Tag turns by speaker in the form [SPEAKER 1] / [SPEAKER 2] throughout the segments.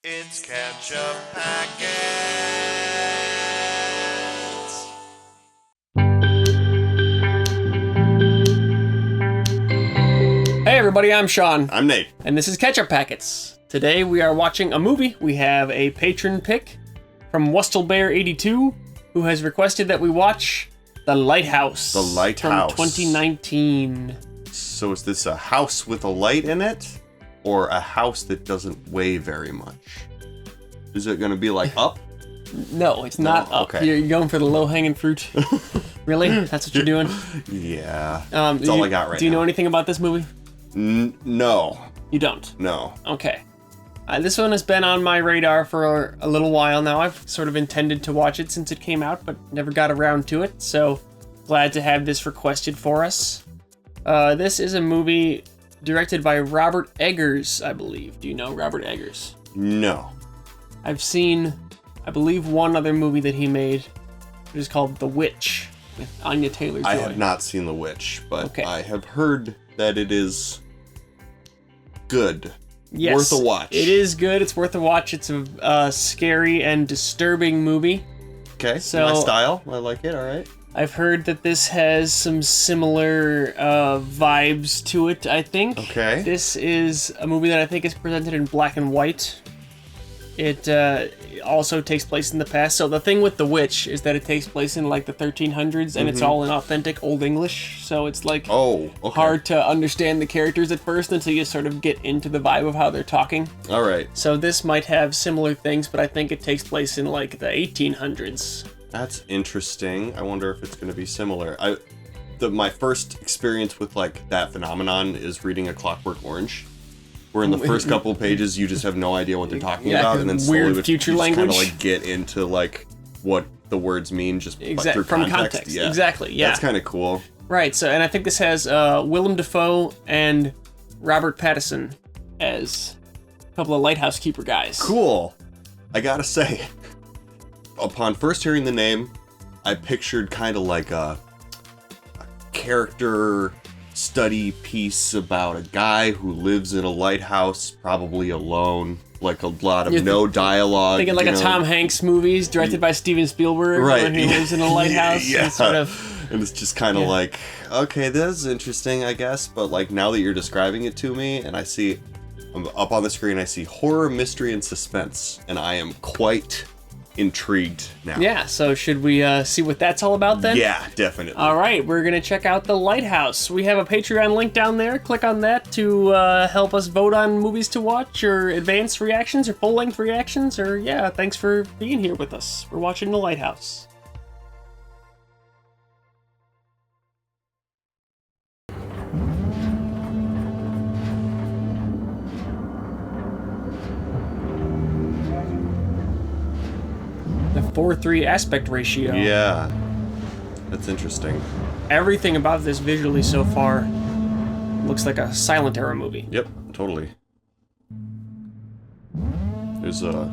[SPEAKER 1] It's Ketchup Packets.
[SPEAKER 2] Hey everybody, I'm Sean.
[SPEAKER 3] I'm Nate.
[SPEAKER 2] And this is Ketchup Packets. Today we are watching a movie. We have a patron pick from WUStLBear82, who has requested that we watch The Lighthouse.
[SPEAKER 3] The Lighthouse.
[SPEAKER 2] From 2019.
[SPEAKER 3] So is this a house with a light in it? Or a house that doesn't weigh very much? Is it going to be like Up?
[SPEAKER 2] No, it's not Up.
[SPEAKER 3] okay.
[SPEAKER 2] You're going for the low-hanging fruit. Really? That's what you're doing?
[SPEAKER 3] Yeah. That's all I got right now.
[SPEAKER 2] Do you know anything about this movie?
[SPEAKER 3] No.
[SPEAKER 2] You don't?
[SPEAKER 3] No.
[SPEAKER 2] Okay. This one has been on my radar for a little while now. I've sort of intended to watch it since it came out, but never got around to it, so glad to have this requested for us. This is a movie directed by Robert Eggers, I believe. Do you know Robert Eggers?
[SPEAKER 3] No.
[SPEAKER 2] I've seen, I believe, one other movie that he made, which is called The Witch, with Anya Taylor-Joy.
[SPEAKER 3] I have not seen The Witch, but
[SPEAKER 2] Okay.
[SPEAKER 3] I have heard that it is good.
[SPEAKER 2] Yes,
[SPEAKER 3] Worth a watch.
[SPEAKER 2] It is good. It's worth a watch. It's a scary and disturbing movie.
[SPEAKER 3] Okay,
[SPEAKER 2] So-
[SPEAKER 3] my style. I like it, all right.
[SPEAKER 2] I've heard that this has some similar vibes to it, I think.
[SPEAKER 3] Okay.
[SPEAKER 2] This is a movie that I think is presented in black and white. It also takes place in the past. So the thing with The Witch is that it takes place in like the 1300s, and it's all in authentic Old English. So it's like
[SPEAKER 3] Oh, okay.
[SPEAKER 2] hard to understand the characters at first until you sort of get into the vibe of how they're talking.
[SPEAKER 3] All right.
[SPEAKER 2] So this might have similar things, but I think it takes place in like the 1800s.
[SPEAKER 3] That's interesting. I wonder if it's going to be similar. My first experience with like that phenomenon is reading A Clockwork Orange, where in the first couple of pages you just have no idea what they're talking about, and then slowly
[SPEAKER 2] weird future
[SPEAKER 3] you just kind
[SPEAKER 2] language.
[SPEAKER 3] of like get into like what the words mean just like, through
[SPEAKER 2] From
[SPEAKER 3] context.
[SPEAKER 2] context.
[SPEAKER 3] Yeah.
[SPEAKER 2] Exactly. Yeah.
[SPEAKER 3] That's kind of cool.
[SPEAKER 2] Right, so, and I think this has Willem Dafoe and Robert Pattinson as a couple of Lighthouse Keeper guys.
[SPEAKER 3] Cool. I gotta say, upon first hearing the name, I pictured kind of like a character study piece about a guy who lives in a lighthouse, probably alone, like a lot of no dialogue.
[SPEAKER 2] Thinking like a Tom Hanks movies directed by Steven Spielberg,
[SPEAKER 3] Right.
[SPEAKER 2] where he lives in a lighthouse.
[SPEAKER 3] Yeah.
[SPEAKER 2] And sort of,
[SPEAKER 3] And it's just kind of
[SPEAKER 2] Yeah.
[SPEAKER 3] like, okay, this is interesting, I guess, but like now that you're describing it to me, and I'm up on the screen, I see horror, mystery, and suspense, and I am quite intrigued now.
[SPEAKER 2] yeah, so should we see what that's all about then?
[SPEAKER 3] Yeah, definitely.
[SPEAKER 2] All right, we're going to check out The Lighthouse. We have a Patreon link down there. Click on that to help us vote on movies to watch, or advanced reactions, or full-length reactions, or yeah, thanks for being here with us. We're watching The Lighthouse. The 4:3 aspect ratio.
[SPEAKER 3] Yeah, that's interesting.
[SPEAKER 2] Everything about this visually so far looks like a silent era movie.
[SPEAKER 3] Yep, totally. There's I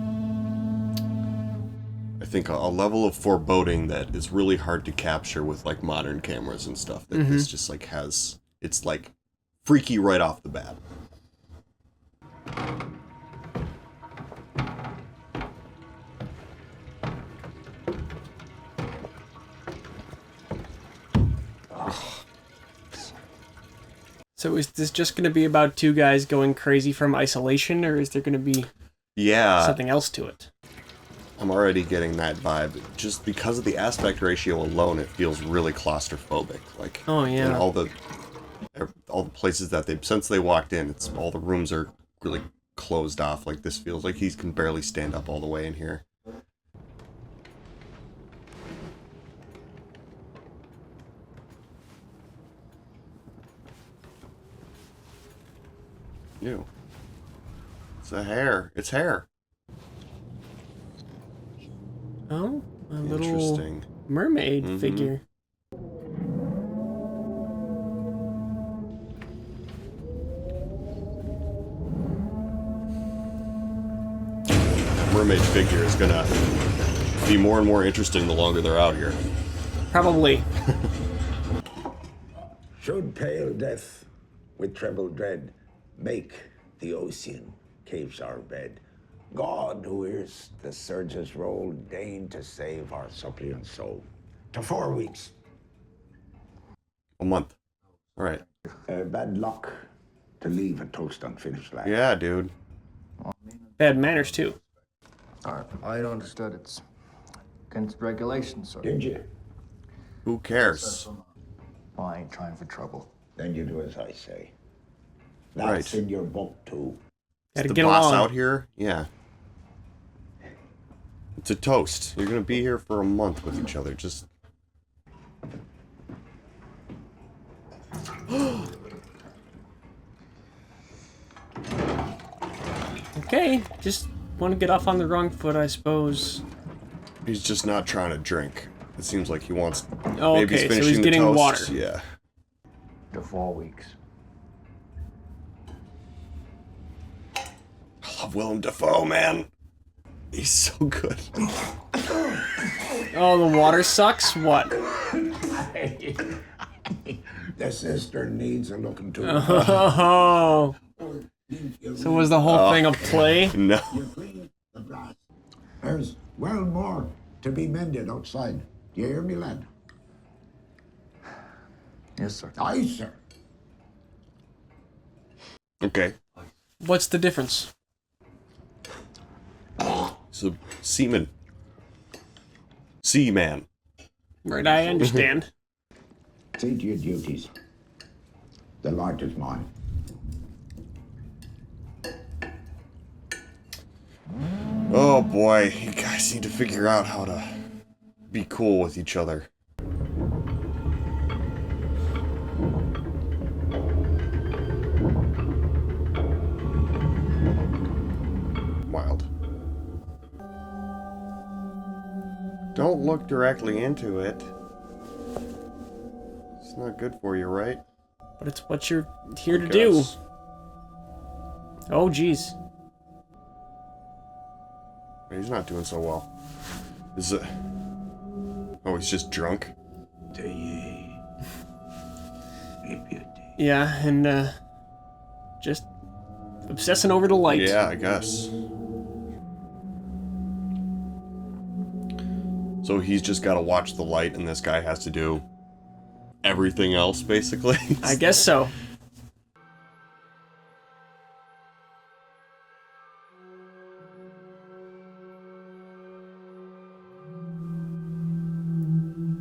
[SPEAKER 3] think a level of foreboding that is really hard to capture with like modern cameras and stuff. That this just like has, it's like freaky right off the bat.
[SPEAKER 2] So is this just going to be about two guys going crazy from isolation, or is there going to be
[SPEAKER 3] Yeah,
[SPEAKER 2] something else to it?
[SPEAKER 3] I'm already getting that vibe. Just because of the aspect ratio alone, it feels really claustrophobic. Like,
[SPEAKER 2] Oh, yeah.
[SPEAKER 3] and all the places that since they walked in, all the rooms are really closed off. Like, this feels like he can barely stand up all the way in here. Ew. It's a hair. It's hair.
[SPEAKER 2] Oh, a little
[SPEAKER 3] Interesting.
[SPEAKER 2] mermaid figure.
[SPEAKER 3] Mermaid figure is gonna be more and more interesting the longer they're out here.
[SPEAKER 2] Probably.
[SPEAKER 4] Should pale death with treble dread make the ocean caves our bed, God, who hears the surge's roll, deign to save our suppliant soul. To 4 weeks.
[SPEAKER 3] A month. All right.
[SPEAKER 4] Bad luck to leave a toast unfinished, lad.
[SPEAKER 3] Yeah, dude.
[SPEAKER 2] Bad manners, too.
[SPEAKER 5] I understood it's against regulations, sir.
[SPEAKER 4] Did you?
[SPEAKER 3] Who cares?
[SPEAKER 5] Well, I ain't trying for trouble.
[SPEAKER 4] Then you do as I say. That's
[SPEAKER 3] Right.
[SPEAKER 4] in your book, too.
[SPEAKER 2] Gotta
[SPEAKER 3] The
[SPEAKER 2] get
[SPEAKER 3] boss
[SPEAKER 2] along.
[SPEAKER 3] out here? Yeah. It's a toast. You're gonna be here for a month with each other. Just...
[SPEAKER 2] Okay, just want to get off on the wrong foot, I suppose.
[SPEAKER 3] He's just not trying to drink. It seems like he wants...
[SPEAKER 2] Oh,
[SPEAKER 3] maybe
[SPEAKER 2] okay, so
[SPEAKER 3] finishing
[SPEAKER 2] he's
[SPEAKER 3] the
[SPEAKER 2] getting
[SPEAKER 3] toast.
[SPEAKER 2] water.
[SPEAKER 3] Yeah.
[SPEAKER 5] To 4 weeks.
[SPEAKER 3] I love Willem Dafoe, man. He's so good.
[SPEAKER 2] Oh, the water sucks? What?
[SPEAKER 4] The sister needs a looking to.
[SPEAKER 2] Oh. So was the whole thing a play?
[SPEAKER 3] No.
[SPEAKER 4] You clean the glass. There's well more to be mended outside. Do you hear me, lad?
[SPEAKER 5] Yes, sir.
[SPEAKER 4] Aye, sir.
[SPEAKER 3] Okay.
[SPEAKER 2] What's the difference?
[SPEAKER 3] So, seaman. Seaman.
[SPEAKER 2] Right, I understand.
[SPEAKER 4] See to your duties. The light is mine.
[SPEAKER 3] Oh boy, you guys need to figure out how to be cool with each other. Wild. Don't look directly into it. It's not good for you, right?
[SPEAKER 2] But it's what you're here to do.
[SPEAKER 3] Guess.
[SPEAKER 2] Oh, jeez.
[SPEAKER 3] He's not doing so well. Is it... Oh, he's just drunk?
[SPEAKER 2] Yeah, and, just obsessing over the light.
[SPEAKER 3] Yeah, I guess. So he's just got to watch the light, and this guy has to do everything else, basically?
[SPEAKER 2] I guess so.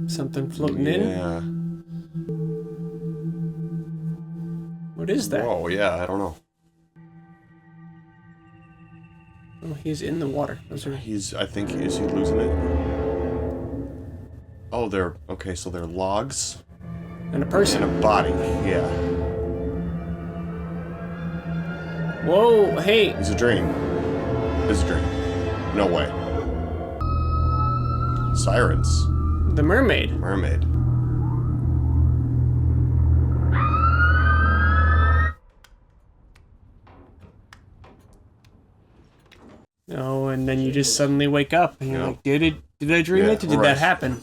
[SPEAKER 2] Something floating in?
[SPEAKER 3] Yeah.
[SPEAKER 2] What is that?
[SPEAKER 3] Whoa, yeah, I don't know.
[SPEAKER 2] Oh, he's in the water. Those are...
[SPEAKER 3] He's, I think, is he losing it? Oh, they're, okay, so they're logs
[SPEAKER 2] And a person.
[SPEAKER 3] and a body, yeah.
[SPEAKER 2] Whoa, hey.
[SPEAKER 3] He's a dream. It's a dream. No way. Sirens.
[SPEAKER 2] The mermaid.
[SPEAKER 3] Mermaid.
[SPEAKER 2] Oh, and then you just suddenly wake up and you're
[SPEAKER 3] Yeah.
[SPEAKER 2] like, did I dream
[SPEAKER 3] Yeah,
[SPEAKER 2] it? Or did
[SPEAKER 3] right.
[SPEAKER 2] that happen?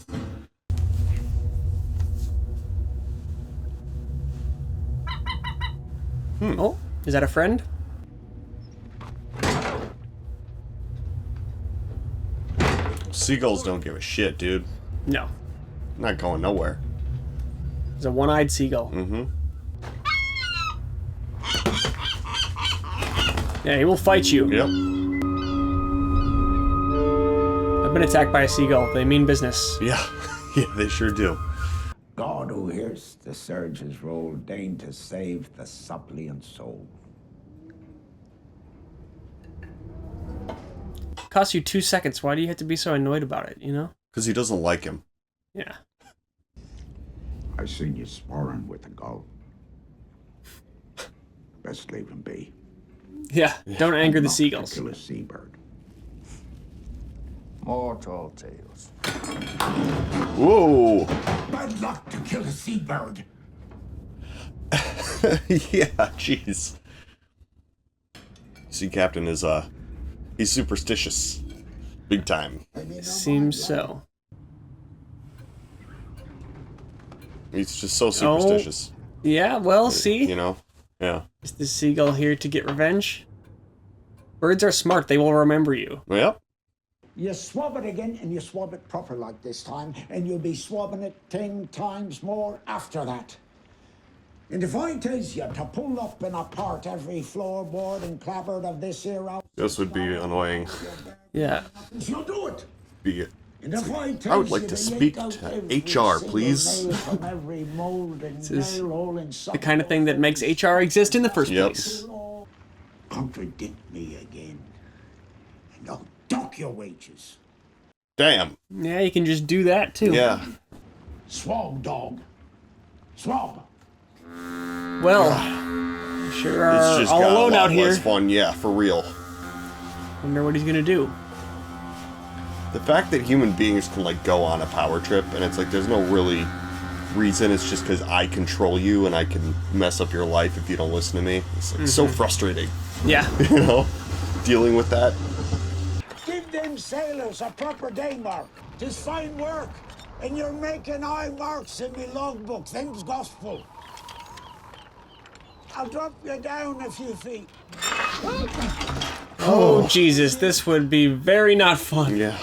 [SPEAKER 2] Oh, is that a friend?
[SPEAKER 3] Seagulls don't give a shit, dude.
[SPEAKER 2] No.
[SPEAKER 3] Not going nowhere.
[SPEAKER 2] It's a one-eyed seagull.
[SPEAKER 3] Mm-hmm.
[SPEAKER 2] Yeah, he will fight you.
[SPEAKER 3] Yep.
[SPEAKER 2] I've been attacked by a seagull. They mean business.
[SPEAKER 3] Yeah. Yeah, they sure do.
[SPEAKER 4] God, who hears the surge's roll, deign to save the suppliant soul.
[SPEAKER 2] Costs you 2 seconds. Why do you have to be so annoyed about it, you know?
[SPEAKER 3] Because he doesn't like him.
[SPEAKER 2] Yeah.
[SPEAKER 4] I seen you sparring with a gull. Best leave him be.
[SPEAKER 2] Yeah, don't anger the
[SPEAKER 4] Not to
[SPEAKER 2] seagulls.
[SPEAKER 4] kill a seabird.
[SPEAKER 5] More tall tales.
[SPEAKER 3] Whoa!
[SPEAKER 4] Bad luck to kill a seabird.
[SPEAKER 3] Yeah, jeez. Sea Captain is, he's superstitious. Big time.
[SPEAKER 2] Seems so.
[SPEAKER 3] He's just so superstitious.
[SPEAKER 2] Yeah, well, see?
[SPEAKER 3] You know? Yeah.
[SPEAKER 2] Is the seagull here to get revenge? Birds are smart. They will remember you.
[SPEAKER 3] Yep.
[SPEAKER 4] You swab it again, and you swab it proper like this time, and you'll be swabbing it 10 times more after that. And if I tells you to pull up and apart every floorboard and clapboard of this here house...
[SPEAKER 3] This would be annoying.
[SPEAKER 2] Yeah.
[SPEAKER 4] You'll do it.
[SPEAKER 3] Be it.
[SPEAKER 4] And if I
[SPEAKER 3] would like to speak to HR, please.
[SPEAKER 2] This is the kind of thing that makes HR exist in the first place.
[SPEAKER 4] Contradict me again, and I'll dock your wages.
[SPEAKER 3] Damn.
[SPEAKER 2] Yeah, you can just do that too.
[SPEAKER 3] Yeah.
[SPEAKER 4] Swab, dog. Swab.
[SPEAKER 2] Well, sure
[SPEAKER 3] It's
[SPEAKER 2] are
[SPEAKER 3] just
[SPEAKER 2] all
[SPEAKER 3] got
[SPEAKER 2] alone
[SPEAKER 3] a lot
[SPEAKER 2] out here.
[SPEAKER 3] less fun, yeah, for real.
[SPEAKER 2] Wonder what he's gonna do.
[SPEAKER 3] The fact that human beings can like go on a power trip and it's like there's no really reason, it's just because I control you and I can mess up your life if you don't listen to me. It's like so frustrating.
[SPEAKER 2] Yeah.
[SPEAKER 3] You know? Dealing with that.
[SPEAKER 4] Give them sailors a proper day mark. Just fine work. And you're making eye marks in me logbook. Them's gospel. I'll drop you down a few feet.
[SPEAKER 2] Oh, Jesus, this would be very not fun.
[SPEAKER 3] Yeah.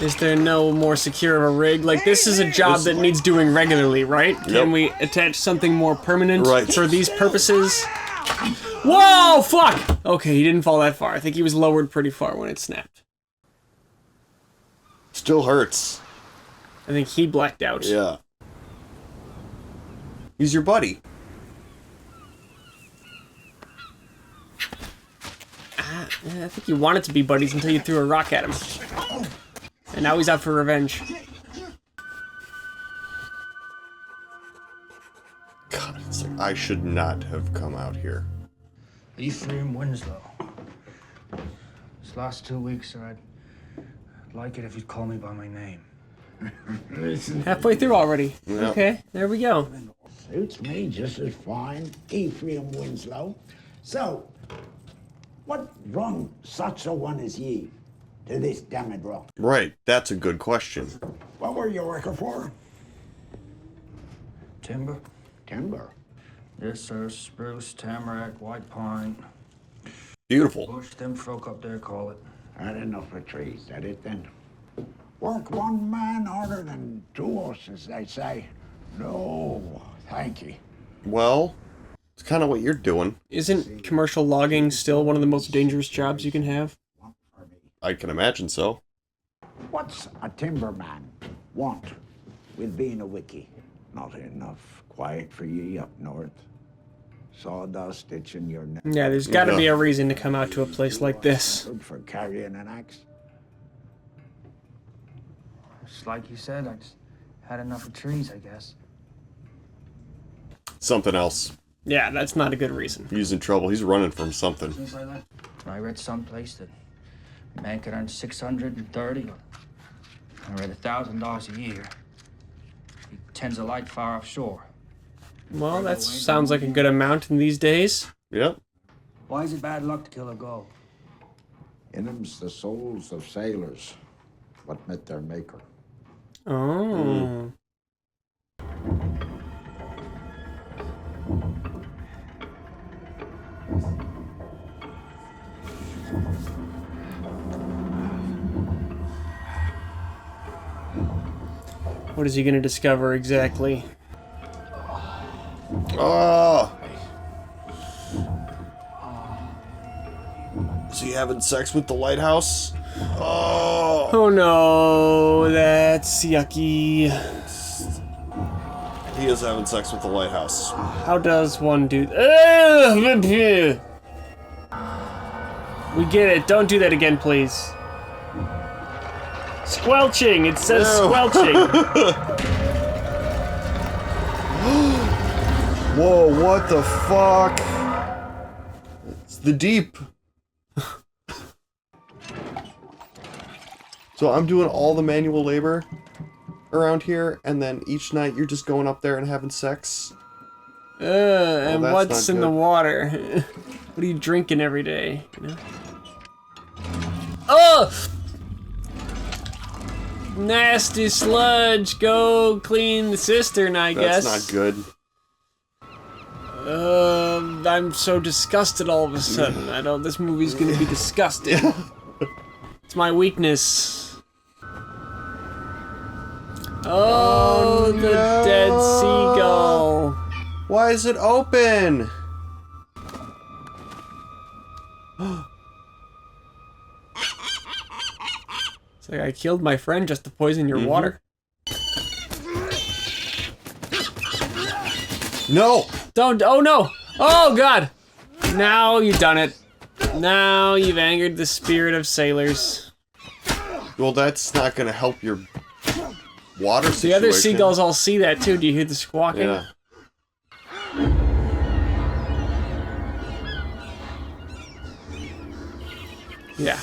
[SPEAKER 2] Is there no more secure of a rig? Like, this is a job that needs doing regularly, right? Can we attach something more permanent for these purposes? Whoa, fuck! Okay, he didn't fall that far. I think he was lowered pretty far when it snapped.
[SPEAKER 3] Still hurts.
[SPEAKER 2] I think he blacked out.
[SPEAKER 3] Yeah. He's your buddy.
[SPEAKER 2] I think you wanted to be buddies until you threw a rock at him. And now he's out for revenge.
[SPEAKER 3] God, it's like I should not have come out here.
[SPEAKER 5] Ephraim Winslow. This last 2 weeks, sir, I'd like it if you'd call me by my name.
[SPEAKER 2] Halfway through already.
[SPEAKER 3] Yeah.
[SPEAKER 2] Okay, there we go.
[SPEAKER 4] Suits me just as fine. Ephraim Winslow. So, what run such a one as ye to this damned rock?
[SPEAKER 3] Right, that's a good question.
[SPEAKER 4] What were you working for?
[SPEAKER 5] Timber?
[SPEAKER 4] Timber.
[SPEAKER 5] Yes, sir. Spruce, tamarack, white pine.
[SPEAKER 3] Beautiful.
[SPEAKER 5] Bush, them folk up there call it.
[SPEAKER 4] Had enough of trees, that it then. Work one man harder than two horses, they say. No, thank you.
[SPEAKER 3] Well, it's kind of what you're doing.
[SPEAKER 2] Isn't commercial logging still one of the most dangerous jobs you can have?
[SPEAKER 3] I can imagine so.
[SPEAKER 4] What's a timberman want with being a wickie? Not enough quiet for ye up north. Sawdust itching your neck.
[SPEAKER 2] Yeah, there's got to be a reason to come out to a place like this.
[SPEAKER 4] Good for carrying an axe.
[SPEAKER 5] It's like you said, I just had enough of trees, I guess.
[SPEAKER 3] Something else.
[SPEAKER 2] Yeah, that's not a good reason.
[SPEAKER 3] He's in trouble. He's running from something.
[SPEAKER 5] Things like that. I read someplace that a man could earn 630. I read $1,000 a year. He tends a light far offshore.
[SPEAKER 2] Well, that sounds like a good amount in these days.
[SPEAKER 3] Yep.
[SPEAKER 5] Why is it bad luck to kill a gull?
[SPEAKER 4] In them's the souls of sailors, what met their maker.
[SPEAKER 2] Oh. What is he going to discover exactly?
[SPEAKER 3] Oh! Is he having sex with the lighthouse? Oh!
[SPEAKER 2] Oh no, that's yucky.
[SPEAKER 3] He is having sex with the lighthouse.
[SPEAKER 2] How does one do We get it. Don't do that again, please. Squelching. It says squelching.
[SPEAKER 3] Whoa, what the fuck? It's the deep. So I'm doing all the manual labor around here, and then each night you're just going up there and having sex?
[SPEAKER 2] And
[SPEAKER 3] that's
[SPEAKER 2] what's
[SPEAKER 3] not
[SPEAKER 2] in the
[SPEAKER 3] good.
[SPEAKER 2] water? What are you drinking every day? You know? Oh! Nasty sludge. Go clean the cistern, I guess.
[SPEAKER 3] That's not good.
[SPEAKER 2] I'm so disgusted all of a sudden. I don't. This movie's gonna be disgusting. It's my weakness. Oh, the
[SPEAKER 3] no.
[SPEAKER 2] dead seagull.
[SPEAKER 3] Why is it open?
[SPEAKER 2] It's like I killed my friend just to poison your water.
[SPEAKER 3] No!
[SPEAKER 2] Don't. Oh no! Oh god! Now you've done it. Now you've angered the spirit of sailors.
[SPEAKER 3] Well, that's not gonna help your water situation.
[SPEAKER 2] The other seagulls all see that too. Do you hear the squawking?
[SPEAKER 3] Yeah.
[SPEAKER 2] Yeah.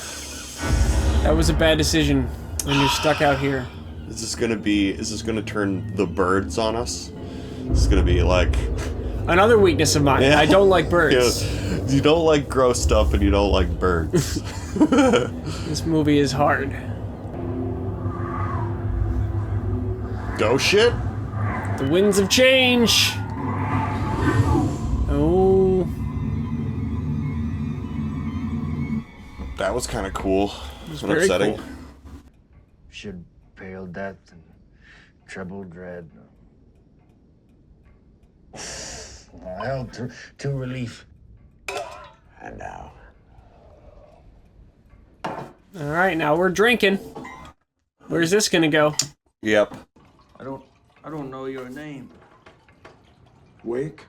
[SPEAKER 2] That was a bad decision, and you're stuck out here.
[SPEAKER 3] Is this gonna turn the birds on us? It's gonna be like...
[SPEAKER 2] Another weakness of mine.
[SPEAKER 3] Yeah.
[SPEAKER 2] I don't like birds.
[SPEAKER 3] Yeah. You don't like gross stuff and you don't like birds.
[SPEAKER 2] This movie is hard.
[SPEAKER 3] Go shit?
[SPEAKER 2] The winds of change! Oh.
[SPEAKER 3] That was kind of cool.
[SPEAKER 2] It was
[SPEAKER 3] And
[SPEAKER 2] very
[SPEAKER 3] upsetting.
[SPEAKER 2] cool.
[SPEAKER 5] Should pale death and treble dread. Hell to relief.
[SPEAKER 4] And now.
[SPEAKER 2] Alright, now we're drinking. Where's this gonna go?
[SPEAKER 3] Yep.
[SPEAKER 5] I don't know your name.
[SPEAKER 4] Wake.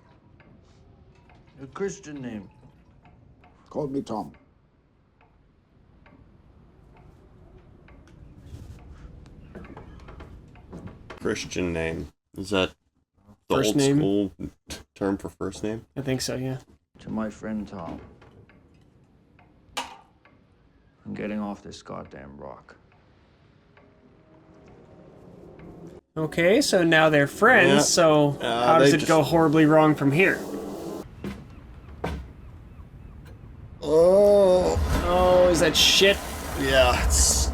[SPEAKER 5] A Christian name.
[SPEAKER 4] Call me Tom.
[SPEAKER 3] Christian name. Is that the
[SPEAKER 2] First
[SPEAKER 3] old
[SPEAKER 2] name?
[SPEAKER 3] school term for first name?
[SPEAKER 2] I think so, yeah.
[SPEAKER 5] To my friend Tom. I'm getting off this goddamn rock.
[SPEAKER 2] Okay, so now they're friends,
[SPEAKER 3] Yeah.
[SPEAKER 2] so how does
[SPEAKER 3] they
[SPEAKER 2] it go horribly wrong from here?
[SPEAKER 3] Oh.
[SPEAKER 2] Oh, is that shit?
[SPEAKER 3] Yeah, it's...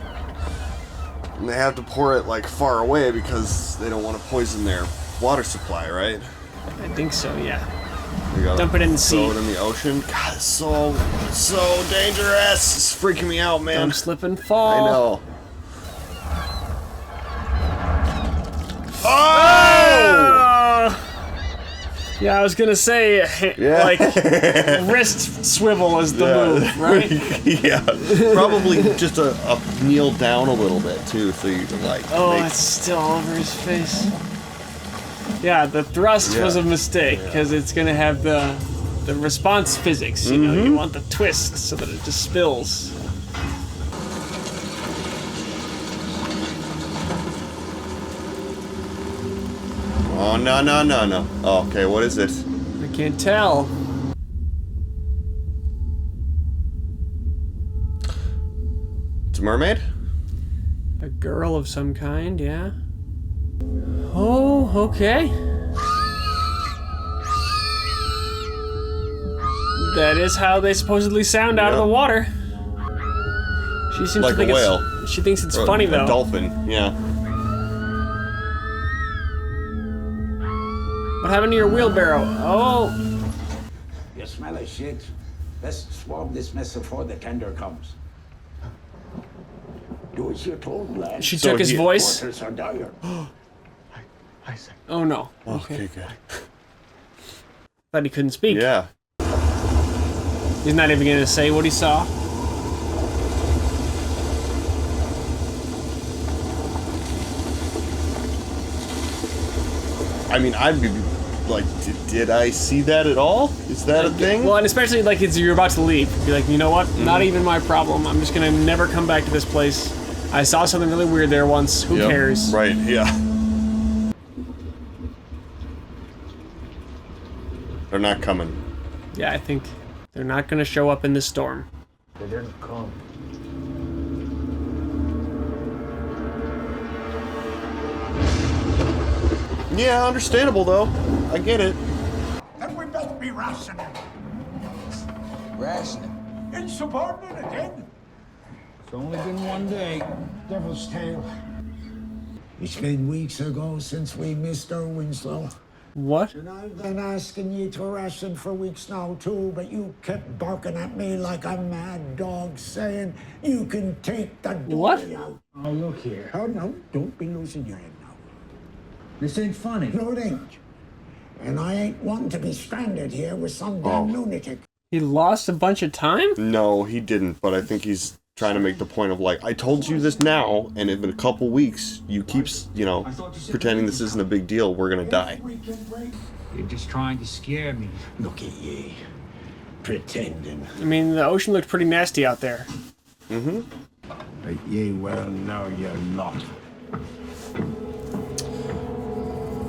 [SPEAKER 3] And they have to pour it, like, far away because they don't want to poison their water supply, right?
[SPEAKER 2] I think so, yeah.
[SPEAKER 3] You gotta
[SPEAKER 2] Dump it in the sea.
[SPEAKER 3] Throw it in the ocean. God, it's so dangerous. It's freaking me out, man.
[SPEAKER 2] Don't slip and fall.
[SPEAKER 3] I know. Oh!
[SPEAKER 2] Ah! Yeah, I was gonna say,
[SPEAKER 3] Yeah.
[SPEAKER 2] like, wrist swivel is the move, right?
[SPEAKER 3] Yeah. Probably just a kneel down a little bit, too, so you can, like...
[SPEAKER 2] Oh,
[SPEAKER 3] make...
[SPEAKER 2] it's still all over his face. Yeah, the thrust was a mistake, because it's gonna have the response physics, you know? You want the twist so that it just spills.
[SPEAKER 3] Oh, no, no, no, no. Oh, okay, what is it?
[SPEAKER 2] I can't tell.
[SPEAKER 3] It's a mermaid?
[SPEAKER 2] A girl of some kind, yeah. Oh, okay. That is how they supposedly sound out of the water. She seems
[SPEAKER 3] Like
[SPEAKER 2] to think
[SPEAKER 3] a whale.
[SPEAKER 2] it's... She thinks it's
[SPEAKER 3] Or
[SPEAKER 2] funny,
[SPEAKER 3] a
[SPEAKER 2] though.
[SPEAKER 3] dolphin, yeah.
[SPEAKER 2] What happened to your wheelbarrow? Oh,
[SPEAKER 4] You smell of shit. Let's swab this mess before the tender comes. Do as you're told, lad.
[SPEAKER 2] she
[SPEAKER 3] So
[SPEAKER 2] took his
[SPEAKER 3] he-
[SPEAKER 2] voice.
[SPEAKER 4] Quarters are dire.
[SPEAKER 2] Oh no.
[SPEAKER 3] Okay, good.
[SPEAKER 2] Thought he couldn't speak.
[SPEAKER 3] Yeah.
[SPEAKER 2] He's not even gonna say what he saw.
[SPEAKER 3] I mean, I'd be like, did I see that at all? Is that a thing?
[SPEAKER 2] Well, and especially like you're about to leave. Be like, you know what? Not even my problem. I'm just gonna never come back to this place. I saw something really weird there once. Who
[SPEAKER 3] Yep.
[SPEAKER 2] cares?
[SPEAKER 3] Right, yeah. They're not coming.
[SPEAKER 2] Yeah, I think they're not gonna show up in this storm.
[SPEAKER 5] They didn't come.
[SPEAKER 3] Yeah, understandable though. I get it.
[SPEAKER 4] Then we best be rationing.
[SPEAKER 5] Rationing.
[SPEAKER 4] Insubordinate again.
[SPEAKER 5] It's only been one day.
[SPEAKER 4] Devil's tale. It's been weeks ago since we missed our Winslow.
[SPEAKER 2] What?
[SPEAKER 4] And I've been asking you to arrest him for weeks now, too, but you kept barking at me like a mad dog, saying you can take the
[SPEAKER 2] What?
[SPEAKER 4] dory out.
[SPEAKER 5] Oh, look here.
[SPEAKER 4] Oh, no, don't be losing your head now.
[SPEAKER 5] This ain't funny.
[SPEAKER 4] No, it ain't. And I ain't wanting to be stranded here with some damn lunatic.
[SPEAKER 2] He lost a bunch of time?
[SPEAKER 3] No, he didn't, but I think he's trying to make the point of like, I told you this now, and if in a couple weeks you keep, you know, pretending this isn't a big deal, we're gonna die.
[SPEAKER 5] You're just trying to scare me.
[SPEAKER 4] Look at ye, pretending.
[SPEAKER 2] I mean, the ocean looked pretty nasty out there.
[SPEAKER 3] Mm-hmm.
[SPEAKER 4] But ye well know you're not.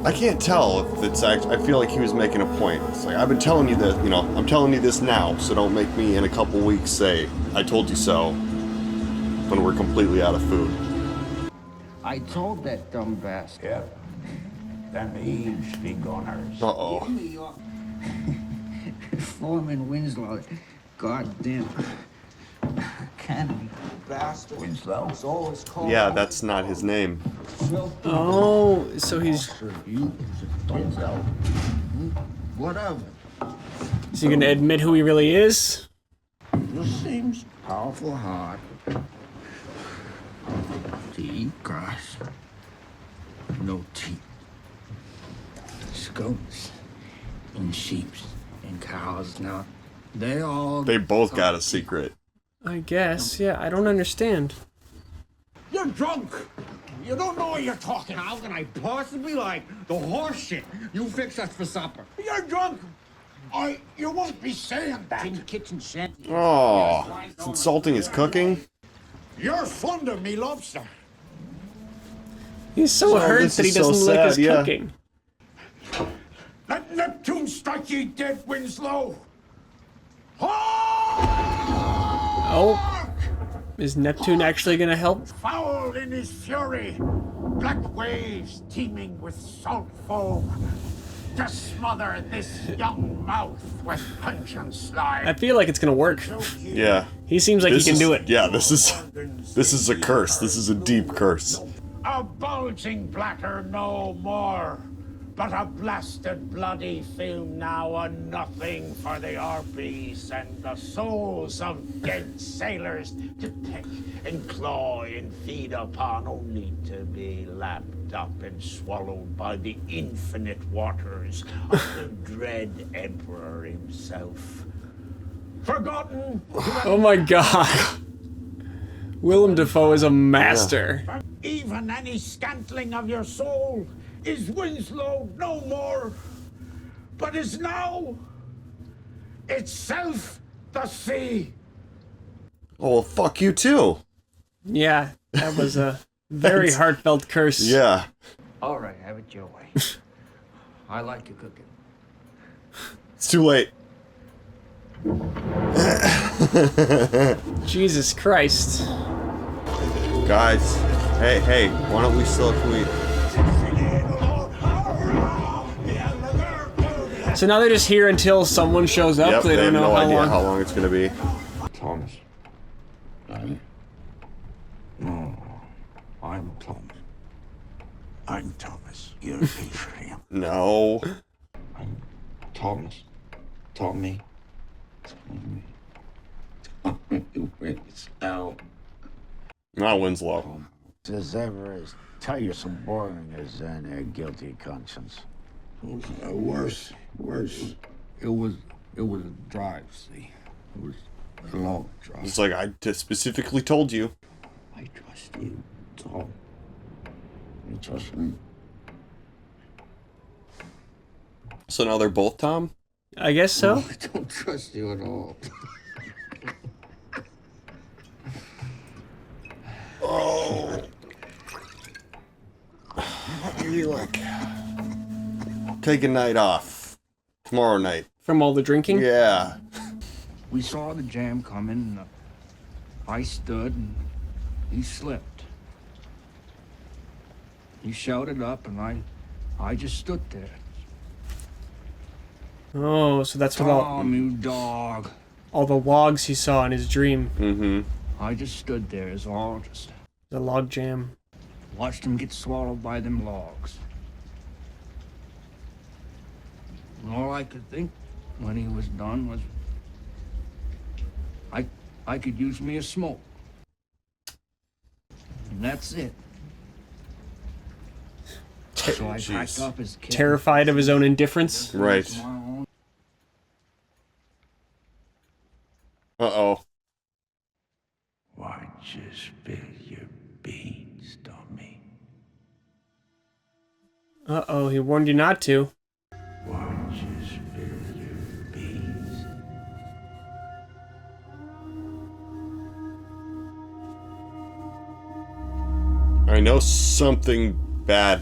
[SPEAKER 3] I can't tell if it's actually, I feel like he was making a point. It's like, I've been telling you this, you know, I'm telling you this now, so don't make me in a couple weeks say, I told you so, when we're completely out of food.
[SPEAKER 5] I told that dumb bastard.
[SPEAKER 4] Yep. Them Eve's begunners.
[SPEAKER 3] Uh-oh.
[SPEAKER 5] Foreman Winslow. Goddamn. Cannon bastard.
[SPEAKER 4] Winslow?
[SPEAKER 5] It's always called.
[SPEAKER 3] Yeah, that's not his name.
[SPEAKER 2] Oh, so he's...
[SPEAKER 4] Winslow.
[SPEAKER 5] Whatever.
[SPEAKER 2] Is he gonna admit who he really is?
[SPEAKER 5] It seems powerful hard to eat grass. No teeth. Goats and sheeps and cows. Now,
[SPEAKER 3] They both got a secret.
[SPEAKER 2] I guess, yeah, I don't understand.
[SPEAKER 6] You're drunk. You don't know what you're talking. How can I possibly like the horse shit you fix us for supper? You're drunk.
[SPEAKER 4] You won't be saying that.
[SPEAKER 5] in the kitchen shanty.
[SPEAKER 3] Oh, it's insulting his cooking.
[SPEAKER 4] You're fond of me lobster.
[SPEAKER 2] He's so hurt
[SPEAKER 3] this
[SPEAKER 2] that he
[SPEAKER 3] is so
[SPEAKER 2] doesn't like his
[SPEAKER 3] sad, yeah.
[SPEAKER 2] cooking.
[SPEAKER 4] Let Neptune strike ye dead, Winslow.
[SPEAKER 2] Oh, is Neptune actually gonna help?
[SPEAKER 4] Foul in his fury, black waves teeming with salt foam, to smother this young mouth with pungent slime.
[SPEAKER 2] I feel like it's gonna work.
[SPEAKER 3] Yeah.
[SPEAKER 2] He seems like he can do it.
[SPEAKER 3] Yeah, this is a curse. This is a deep curse.
[SPEAKER 4] A bulging bladder no more, but a blasted bloody film now, a nothing for the harpies and the souls of dead sailors to peck and claw and feed upon, only to be lapped up and swallowed by the infinite waters of the dread emperor himself. Forgotten?
[SPEAKER 2] Oh my god. Willem Dafoe is a master.
[SPEAKER 4] Even any scantling of your soul is Winslow no more, but is now itself the sea.
[SPEAKER 3] Oh, well, fuck you too.
[SPEAKER 2] Yeah, that was a very heartfelt curse.
[SPEAKER 3] Yeah.
[SPEAKER 5] All right, have it your way. I like your cooking.
[SPEAKER 3] It's too late.
[SPEAKER 2] Jesus Christ.
[SPEAKER 3] Guys, hey, why don't we still tweet?
[SPEAKER 2] So now they're just here until someone shows up.
[SPEAKER 3] Yep,
[SPEAKER 2] They
[SPEAKER 3] they
[SPEAKER 2] don't
[SPEAKER 3] have
[SPEAKER 2] know
[SPEAKER 3] no
[SPEAKER 2] how
[SPEAKER 3] idea
[SPEAKER 2] long.
[SPEAKER 3] how long it's gonna be.
[SPEAKER 6] Thomas. No, I'm Thomas.
[SPEAKER 4] I'm Thomas. You're Abraham.
[SPEAKER 3] No.
[SPEAKER 6] I'm Thomas. Tommy. Winslow.
[SPEAKER 3] Not Winslow.
[SPEAKER 4] As ever as tiresome boring as any guilty conscience.
[SPEAKER 6] Worse. It was a drive, see. It was a long drive.
[SPEAKER 3] It's like, I specifically told you.
[SPEAKER 6] I trust you, Tom. You trust me?
[SPEAKER 3] So now they're both Tom?
[SPEAKER 2] I guess so.
[SPEAKER 6] I don't trust you at all.
[SPEAKER 3] Oh. Maybe like take a night off. Tomorrow night.
[SPEAKER 2] From all the drinking?
[SPEAKER 3] Yeah.
[SPEAKER 5] We saw the jam coming. I stood and he slipped. He shouted up and I just stood there.
[SPEAKER 2] Oh, so that's what
[SPEAKER 5] Tom, you dog.
[SPEAKER 2] all the logs he saw in his dream.
[SPEAKER 3] Mm-hmm.
[SPEAKER 5] I just stood there as all just
[SPEAKER 2] The log jam.
[SPEAKER 5] watched him get swallowed by them logs. And all I could think when he was done was, I could use me a smoke. And that's it. So I packed up his kit.
[SPEAKER 2] Terrified of his own indifference.
[SPEAKER 3] Right. Uh-oh.
[SPEAKER 5] Why'd you spill your beans, dummy?
[SPEAKER 2] Uh-oh, he warned you not to.
[SPEAKER 5] Why'd you spill your beans?
[SPEAKER 3] I know something bad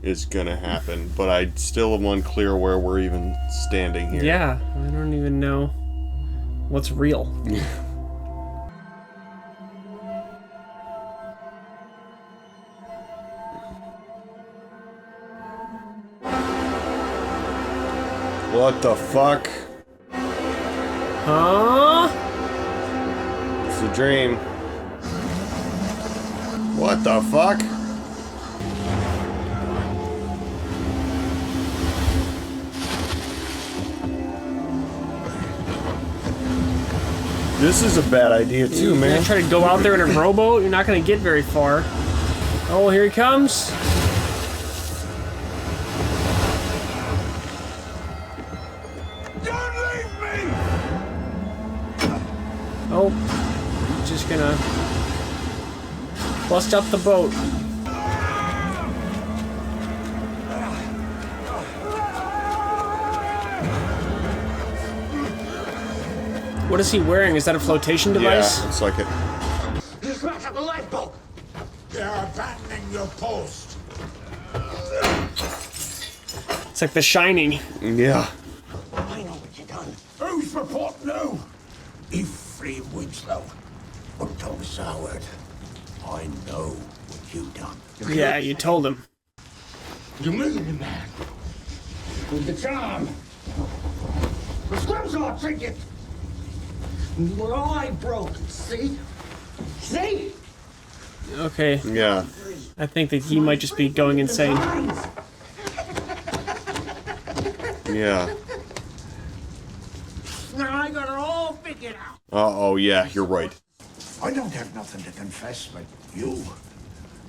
[SPEAKER 3] is gonna happen, but I still am unclear where we're even standing here.
[SPEAKER 2] Yeah, I don't even know what's real.
[SPEAKER 3] What the fuck?
[SPEAKER 2] Huh?
[SPEAKER 3] It's a dream. What the fuck? This is a bad idea too,
[SPEAKER 2] You're
[SPEAKER 3] man.
[SPEAKER 2] gonna try to go out there in a rowboat? You're not gonna get very far. Oh, here he comes.
[SPEAKER 6] Don't leave me!
[SPEAKER 2] Oh, he's just gonna bust up the boat. What is he wearing? Is that a flotation device?
[SPEAKER 3] Yeah, it's like it.
[SPEAKER 6] You smashed up the lifeboat!
[SPEAKER 4] They're abandoning your post.
[SPEAKER 2] It's like The Shining.
[SPEAKER 3] Yeah.
[SPEAKER 6] I know what you done.
[SPEAKER 4] Whose report now? Ephraim Winslow. But Thomas Howard, I know what you've done.
[SPEAKER 2] Yeah, you told him.
[SPEAKER 6] You murdered the man. With the charm. The scrimsaw trinket. Well, I broke it, see? See?
[SPEAKER 2] Okay,
[SPEAKER 3] Yeah.
[SPEAKER 2] I think that he might just be going insane.
[SPEAKER 3] Yeah.
[SPEAKER 6] Now I got it all figured out.
[SPEAKER 3] Uh-oh, yeah, you're right.
[SPEAKER 4] I don't have nothing to confess, but you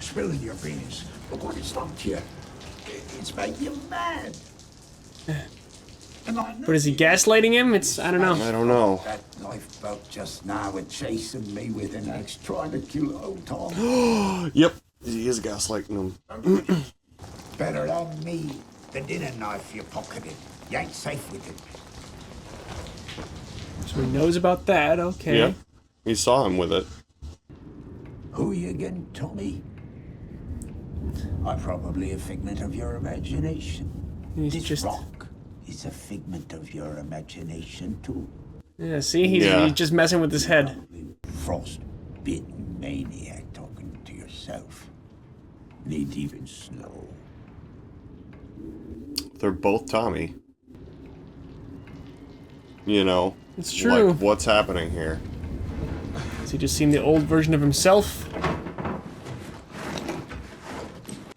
[SPEAKER 4] spilling your beans. Look what it's done to you. It's made you mad. And I know
[SPEAKER 2] But is he gaslighting him? I don't know.
[SPEAKER 3] I don't know.
[SPEAKER 4] that lifeboat just now and chasing me with an axe, trying to kill old Tom.
[SPEAKER 3] Yep. He is gaslighting him.
[SPEAKER 4] Better than me. The dinner knife you pocketed. You ain't safe with it.
[SPEAKER 2] So he knows about that, okay.
[SPEAKER 3] Yep. He saw him with it.
[SPEAKER 4] Who are you again, Tommy? I'm probably a figment of your imagination.
[SPEAKER 2] He's
[SPEAKER 4] This
[SPEAKER 2] just...
[SPEAKER 4] rock is a figment of your imagination too.
[SPEAKER 2] Yeah, see? He's just messing with his head.
[SPEAKER 4] Frost-bitten maniac talking to yourself. Need even snow.
[SPEAKER 3] They're both Tommy. You know.
[SPEAKER 2] It's true.
[SPEAKER 3] Like, what's happening here?
[SPEAKER 2] Has he just seen the old version of himself?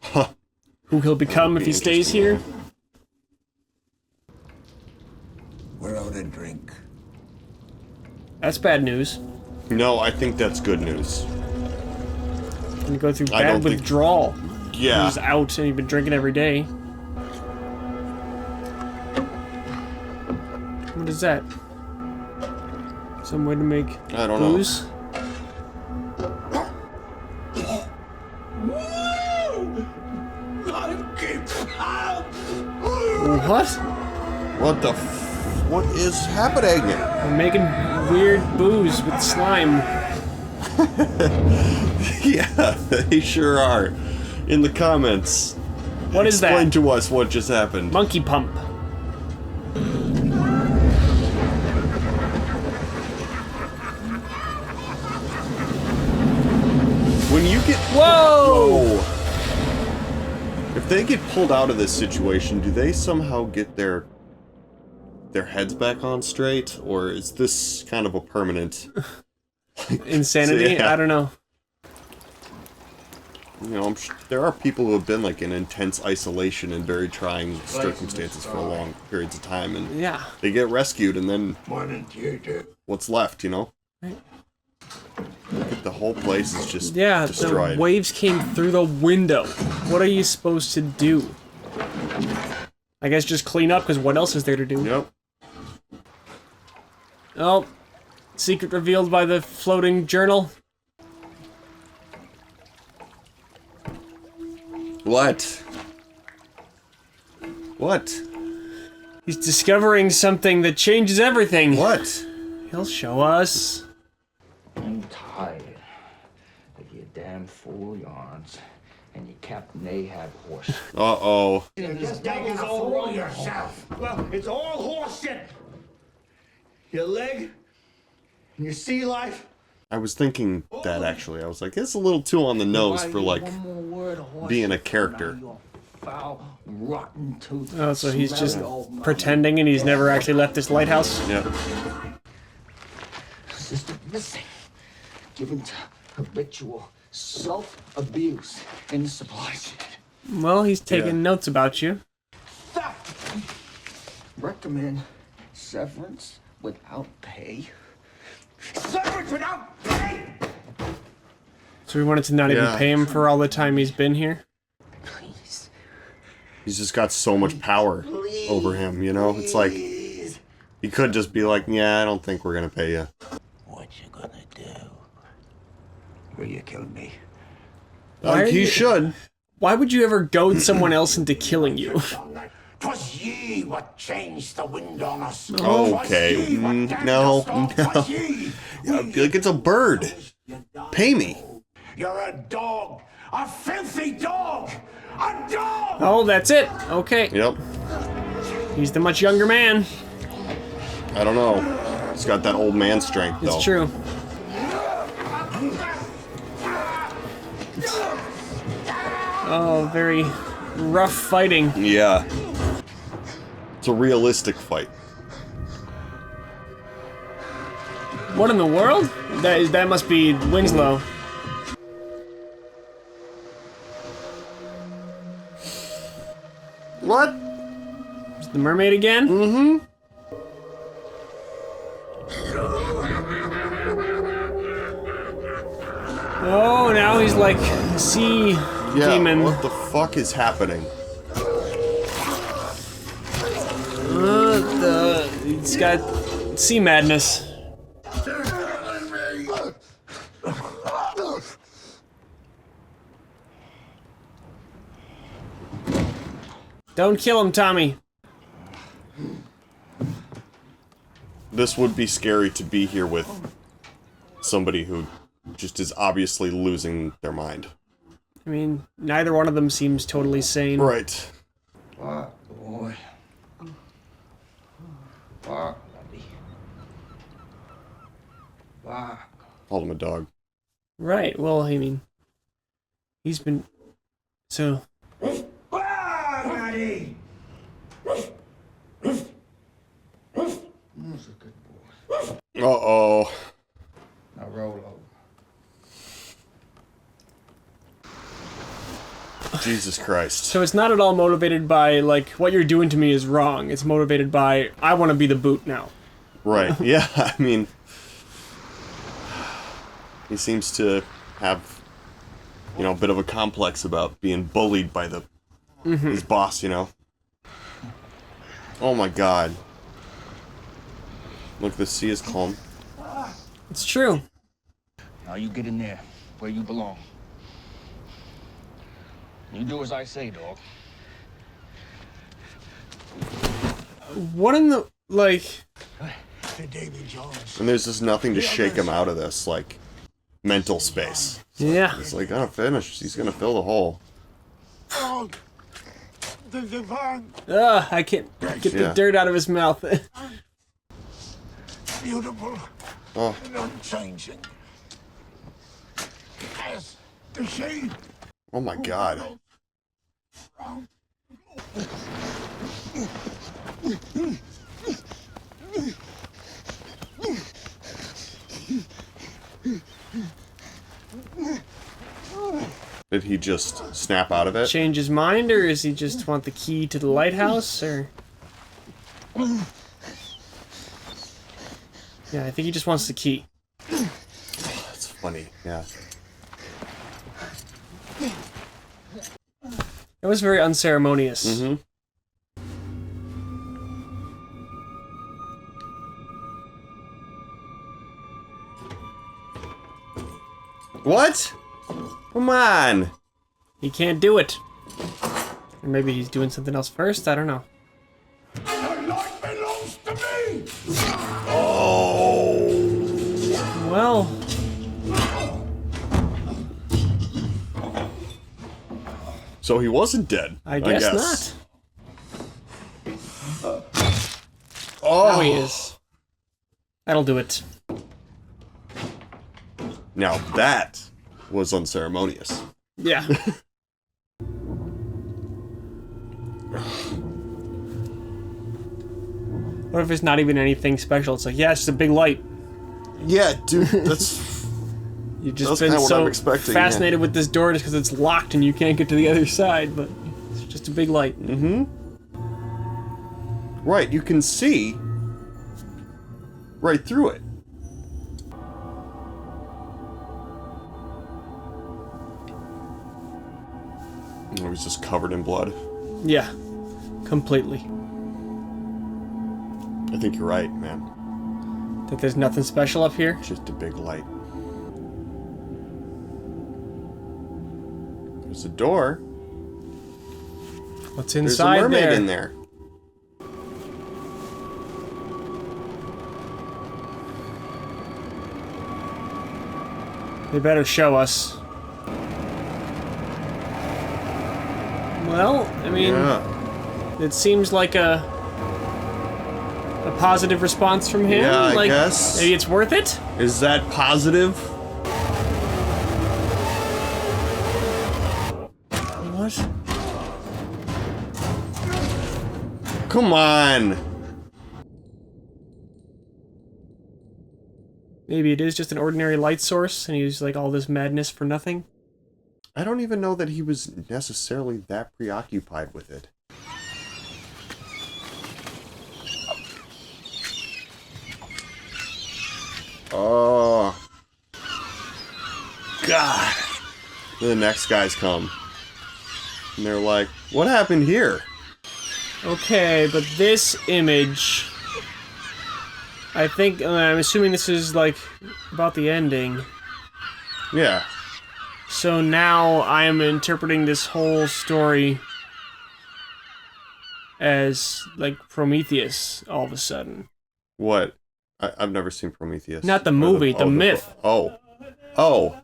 [SPEAKER 3] Huh.
[SPEAKER 2] Who he'll become if he stays here?
[SPEAKER 4] We're out of drink.
[SPEAKER 2] That's bad news.
[SPEAKER 3] No, I think that's good news.
[SPEAKER 2] Gonna go through
[SPEAKER 3] I don't
[SPEAKER 2] bad
[SPEAKER 3] think-
[SPEAKER 2] withdrawal.
[SPEAKER 3] Yeah.
[SPEAKER 2] He's out and you've been drinking every day. What is that? Some way to make
[SPEAKER 3] I don't know.
[SPEAKER 2] booze? What?
[SPEAKER 3] What the what is happening?
[SPEAKER 2] We're making weird booze with slime.
[SPEAKER 3] Yeah, they sure are. In the comments.
[SPEAKER 2] What is that?
[SPEAKER 3] Explain to us what just happened.
[SPEAKER 2] Monkey pump.
[SPEAKER 3] When you get
[SPEAKER 2] Whoa!
[SPEAKER 3] If they get pulled out of this situation, do they somehow get their heads back on straight, or is this kind of a permanent
[SPEAKER 2] Insanity?
[SPEAKER 3] Yeah.
[SPEAKER 2] I don't know.
[SPEAKER 3] You know, there are people who have been like in intense isolation and very trying circumstances for long periods of time, and
[SPEAKER 2] Yeah.
[SPEAKER 3] they get rescued, and then
[SPEAKER 4] What did you do?
[SPEAKER 3] what's left, you know? The whole place is just destroyed.
[SPEAKER 2] The waves came through the window. What are you supposed to do? I guess just clean up, because what else is there to do?
[SPEAKER 3] Yep.
[SPEAKER 2] Oh, secret revealed by the floating journal.
[SPEAKER 3] What? What?
[SPEAKER 2] He's discovering something that changes everything.
[SPEAKER 3] What?
[SPEAKER 2] He'll show us.
[SPEAKER 5] I'm tired of your damn fool yarns and your Captain Ahab horse.
[SPEAKER 3] Uh-oh.
[SPEAKER 4] You're just making a fool of yourself.
[SPEAKER 6] Well, it's all horse shit. Your leg and your sea life.
[SPEAKER 3] I was thinking that, actually. I was like, it's a little too on the nose for, like,
[SPEAKER 5] One more word of horse
[SPEAKER 3] being a
[SPEAKER 5] shit,
[SPEAKER 3] character.
[SPEAKER 5] now you're foul, rotten tooth.
[SPEAKER 2] Oh, so he's just
[SPEAKER 5] smelly old man.
[SPEAKER 2] pretending and he's never actually left this lighthouse?
[SPEAKER 3] Yep.
[SPEAKER 5] System missing. Given to habitual self-abuse in the supply chain.
[SPEAKER 2] Well, he's taking notes about you.
[SPEAKER 5] Recommend severance without pay.
[SPEAKER 6] Severance without pay!
[SPEAKER 2] So we wanted to not even pay him for all the time he's been here?
[SPEAKER 5] Please.
[SPEAKER 3] He's just got so much power over him, you know? It's like, he could just be like, yeah, I don't think we're gonna pay you.
[SPEAKER 4] What you gonna do? Will you kill me?
[SPEAKER 3] Like, he should.
[SPEAKER 2] Why would you ever goad someone else into killing you?
[SPEAKER 4] 'Twas ye what changed the wind on us.
[SPEAKER 3] Okay, no. Like, it's a bird. Pay me.
[SPEAKER 4] You're a dog. A filthy dog. A dog!
[SPEAKER 2] Oh, that's it. Okay.
[SPEAKER 3] Yep.
[SPEAKER 2] He's the much younger man.
[SPEAKER 3] I don't know. He's got that old man strength, though.
[SPEAKER 2] It's true. Oh, very rough fighting.
[SPEAKER 3] Yeah. It's a realistic fight.
[SPEAKER 2] What in the world? That must be Winslow.
[SPEAKER 3] What?
[SPEAKER 2] Is the mermaid again?
[SPEAKER 3] Mm-hmm.
[SPEAKER 2] Oh, now he's like a sea demon.
[SPEAKER 3] What the fuck is happening?
[SPEAKER 2] He's got sea madness. Don't kill him, Tommy.
[SPEAKER 3] This would be scary to be here with somebody who just is obviously losing their mind.
[SPEAKER 2] I mean, neither one of them seems totally sane.
[SPEAKER 3] Right.
[SPEAKER 5] Fuck, boy. Fuck, buddy. Fuck.
[SPEAKER 3] Call him a dog.
[SPEAKER 2] Right, well, I mean, he's been... So...
[SPEAKER 4] Daddy!
[SPEAKER 5] That's a good boy.
[SPEAKER 3] Uh-oh.
[SPEAKER 5] Now roll over.
[SPEAKER 3] Jesus Christ.
[SPEAKER 2] So it's not at all motivated by, like, what you're doing to me is wrong. It's motivated by, I want to be the boot now.
[SPEAKER 3] Right. Yeah, I mean... He seems to have, you know, a bit of a complex about being bullied by the his boss, you know? Oh my god. Look, the sea is calm.
[SPEAKER 2] It's true.
[SPEAKER 5] Now you get in there, where you belong. You do as I say, dog.
[SPEAKER 2] What in the, like...
[SPEAKER 4] Davy Jones.
[SPEAKER 3] And there's just nothing to shake him out of this, like, mental space.
[SPEAKER 2] Yeah.
[SPEAKER 3] It's like, gonna finish. He's gonna fill the hole.
[SPEAKER 4] Oh, the divine,
[SPEAKER 2] Ugh, I can't get the dirt out of his mouth.
[SPEAKER 4] beautiful,
[SPEAKER 3] Oh.
[SPEAKER 4] and unchanging. As the shade.
[SPEAKER 3] Oh my god. Did he just snap out of it?
[SPEAKER 2] Change his mind, or does he just want the key to the lighthouse, or... Yeah, I think he just wants the key.
[SPEAKER 3] That's funny, yeah.
[SPEAKER 2] It was very unceremonious.
[SPEAKER 3] Mm-hmm. What? Come on!
[SPEAKER 2] He can't do it. Or maybe he's doing something else first, I don't know.
[SPEAKER 4] The light belongs to me!
[SPEAKER 3] Oh!
[SPEAKER 2] Well...
[SPEAKER 3] So he wasn't dead.
[SPEAKER 2] I guess not.
[SPEAKER 3] Oh,
[SPEAKER 2] Now he is. That'll do it.
[SPEAKER 3] Now that was unceremonious.
[SPEAKER 2] Yeah. What if it's not even anything special? It's like, yeah, it's just a big light.
[SPEAKER 3] Yeah, dude, that's...
[SPEAKER 2] You've just
[SPEAKER 3] That's
[SPEAKER 2] been
[SPEAKER 3] kinda what
[SPEAKER 2] so
[SPEAKER 3] I'm expecting,
[SPEAKER 2] fascinated with this door just because it's locked and you can't get to the other side, but it's just a big light.
[SPEAKER 3] Mm-hmm. Right, you can see right through it. It was just covered in blood.
[SPEAKER 2] Yeah, completely.
[SPEAKER 3] I think you're right, man.
[SPEAKER 2] That there's nothing special up here.
[SPEAKER 3] Just a big light. There's a door.
[SPEAKER 2] What's
[SPEAKER 3] There's a
[SPEAKER 2] inside
[SPEAKER 3] mermaid
[SPEAKER 2] there?
[SPEAKER 3] in there.
[SPEAKER 2] They better show us. Well, I mean,
[SPEAKER 3] Yeah.
[SPEAKER 2] it seems like a positive response from him.
[SPEAKER 3] Yeah, I
[SPEAKER 2] like,
[SPEAKER 3] guess.
[SPEAKER 2] maybe it's worth it.
[SPEAKER 3] Is that positive?
[SPEAKER 2] What?
[SPEAKER 3] Come on.
[SPEAKER 2] Maybe it is just an ordinary light source, and he was like all this madness for nothing.
[SPEAKER 3] I don't even know that he was necessarily that preoccupied with it. Oh. God. The next guys come. And they're like, what happened here?
[SPEAKER 2] Okay, but this image... I think, I'm assuming this is like about the ending.
[SPEAKER 3] Yeah.
[SPEAKER 2] So now I am interpreting this whole story as like Prometheus all of a sudden.
[SPEAKER 3] What? I've never seen Prometheus.
[SPEAKER 2] Not the movie, the myth.
[SPEAKER 3] Oh. Oh.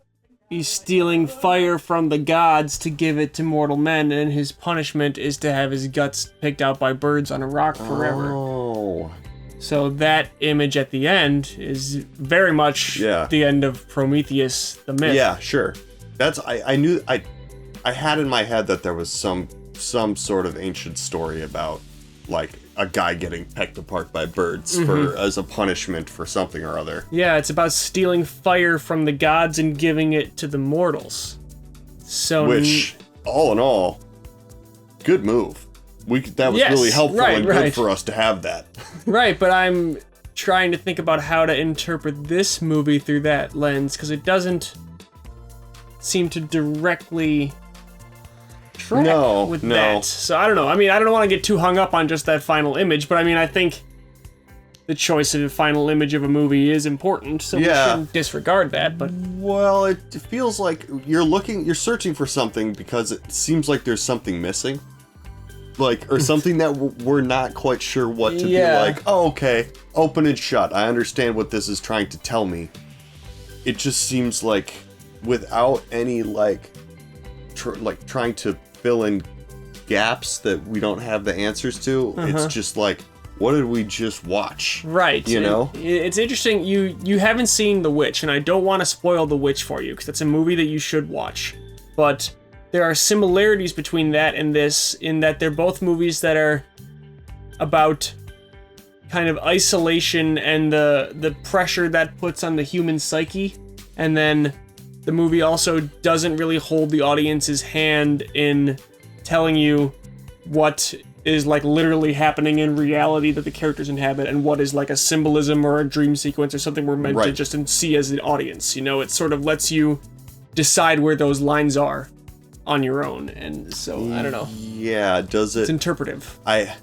[SPEAKER 2] He's stealing fire from the gods to give it to mortal men, and his punishment is to have his guts picked out by birds on a rock forever.
[SPEAKER 3] Oh.
[SPEAKER 2] So that image at the end is very much the end of Prometheus, the myth.
[SPEAKER 3] Yeah, sure. That's I knew I had in my head that there was some sort of ancient story about like a guy getting pecked apart by birds for as a punishment for something or other.
[SPEAKER 2] Yeah, it's about stealing fire from the gods and giving it to the mortals. So
[SPEAKER 3] Which, all in all, good move. That was really helpful and good for us to have that.
[SPEAKER 2] Right, but I'm trying to think about how to interpret this movie through that lens, because it doesn't seem to directly track with that. So I don't know. I mean, I don't want to get too hung up on just that final image, but I mean, I think the choice of a final image of a movie is important, so we shouldn't disregard that, but...
[SPEAKER 3] Well, it feels like you're searching for something because it seems like there's something missing. Like, or something that we're not quite sure what to be like, oh, okay, open and shut. I understand what this is trying to tell me. It just seems like without any, like trying to fill in gaps that we don't have the answers to, it's just like, what did we just watch?
[SPEAKER 2] Right.
[SPEAKER 3] You know?
[SPEAKER 2] It's interesting, you haven't seen The Witch, and I don't want to spoil The Witch for you, because it's a movie that you should watch. But there are similarities between that and this, in that they're both movies that are about kind of isolation and the pressure that puts on the human psyche, and then the movie also doesn't really hold the audience's hand in telling you what is like literally happening in reality that the characters inhabit and what is like a symbolism or a dream sequence or something we're meant to just see as an audience. You know, it sort of lets you decide where those lines are on your own. And so, I don't know.
[SPEAKER 3] Yeah, does it...
[SPEAKER 2] It's interpretive.
[SPEAKER 3] I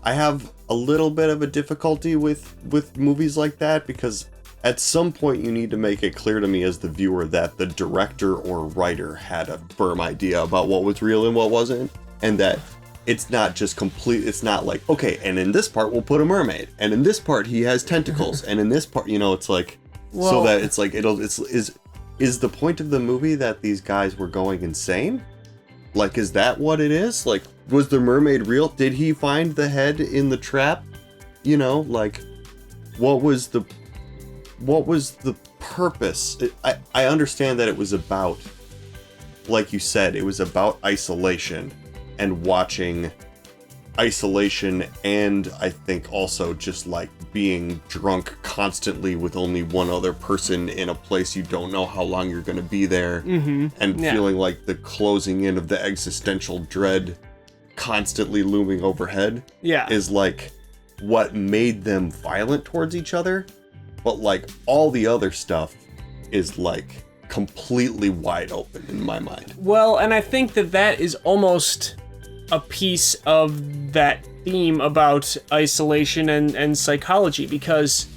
[SPEAKER 3] have a little bit of a difficulty with movies like that, because at some point you need to make it clear to me as the viewer that the director or writer had a firm idea about what was real and what wasn't, and that it's not just complete. It's not like, okay, and in this part we'll put a mermaid, and in this part he has tentacles, and in this part, you know, it's like, so that it's like is the point of the movie that these guys were going insane? Like, is that what it is? Like, was the mermaid real? Did he find the head in the trap? You know, like, what was the purpose? I understand that it was about, like you said, it was about isolation and watching isolation, and I think also just like being drunk constantly with only one other person in a place you don't know how long you're going to be there, and feeling like the closing in of the existential dread constantly looming overhead is like what made them violent towards each other. But like all the other stuff is like completely wide open in my mind.
[SPEAKER 2] Well, and I think that is almost a piece of that theme about isolation and psychology, because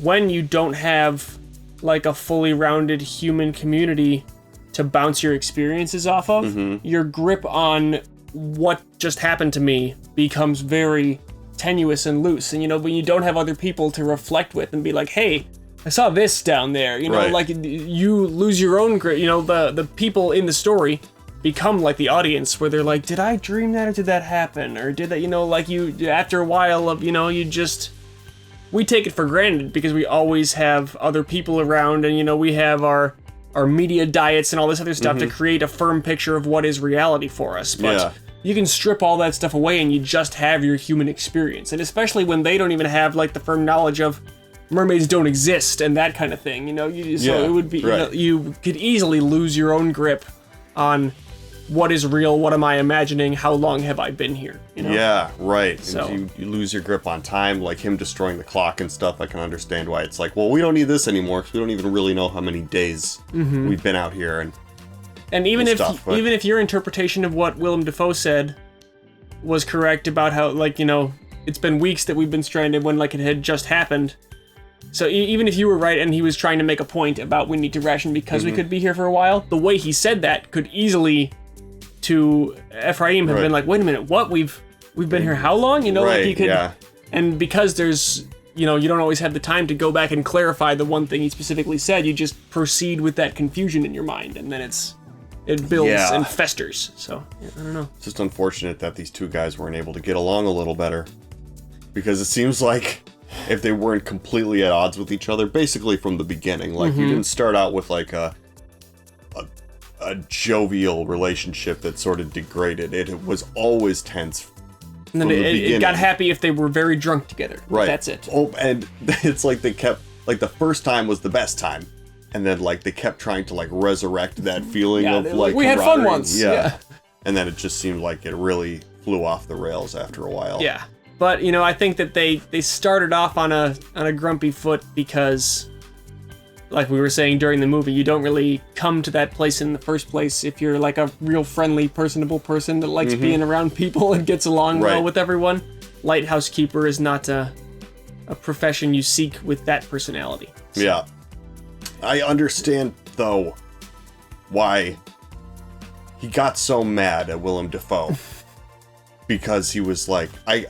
[SPEAKER 2] when you don't have like a fully rounded human community to bounce your experiences off of, your grip on what just happened to me becomes very tenuous and loose. And, you know, when you don't have other people to reflect with and be like, hey, I saw this down there, you know, like you lose your own grip. You know, the people in the story become like the audience, where they're like, did I dream that, or did that happen, or did that, you know, like you, after a while of, you know, we take it for granted because we always have other people around, and, you know, we have our media diets and all this other stuff to create a firm picture of what is reality for us. But you can strip all that stuff away and you just have your human experience. And especially when they don't even have like the firm knowledge of mermaids don't exist and that kind of thing, you know, so it would be, you know, you could easily lose your own grip on what is real, what am I imagining, how long have I been here, you know?
[SPEAKER 3] Yeah, right.
[SPEAKER 2] So
[SPEAKER 3] and you lose your grip on time, like him destroying the clock and stuff. I can understand why it's like, well, we don't need this anymore because we don't even really know how many days we've been out here. And
[SPEAKER 2] even if your interpretation of what Willem Dafoe said was correct about how, like, you know, it's been weeks that we've been stranded when, like, it had just happened. So even if you were right and he was trying to make a point about we need to ration because we could be here for a while, the way he said that could easily, to Ephraim, have been like, wait a minute, what? We've been here how long? You know, like he could, and because there's, you know, you don't always have the time to go back and clarify the one thing he specifically said, you just proceed with that confusion in your mind, and then it builds and festers. So, I don't know.
[SPEAKER 3] It's just unfortunate that these two guys weren't able to get along a little better, because it seems like if they weren't completely at odds with each other, basically from the beginning, like you didn't start out with like a jovial relationship that sort of degraded. It was always tense.
[SPEAKER 2] And then it got happy if they were very drunk together.
[SPEAKER 3] Right.
[SPEAKER 2] That's it.
[SPEAKER 3] Oh, and it's like they kept, like the first time was the best time. And then like they kept trying to like resurrect that feeling of like
[SPEAKER 2] we had fun once.
[SPEAKER 3] Yeah. And then it just seemed like it really flew off the rails after a while.
[SPEAKER 2] Yeah. But, you know, I think that they started off on a grumpy foot because, like we were saying during the movie, you don't really come to that place in the first place if you're like a real friendly, personable person that likes being around people and gets along well with everyone. Lighthouse keeper is not a profession you seek with that personality. So.
[SPEAKER 3] Yeah. I understand, though, why he got so mad at Willem Dafoe. Because he was like, I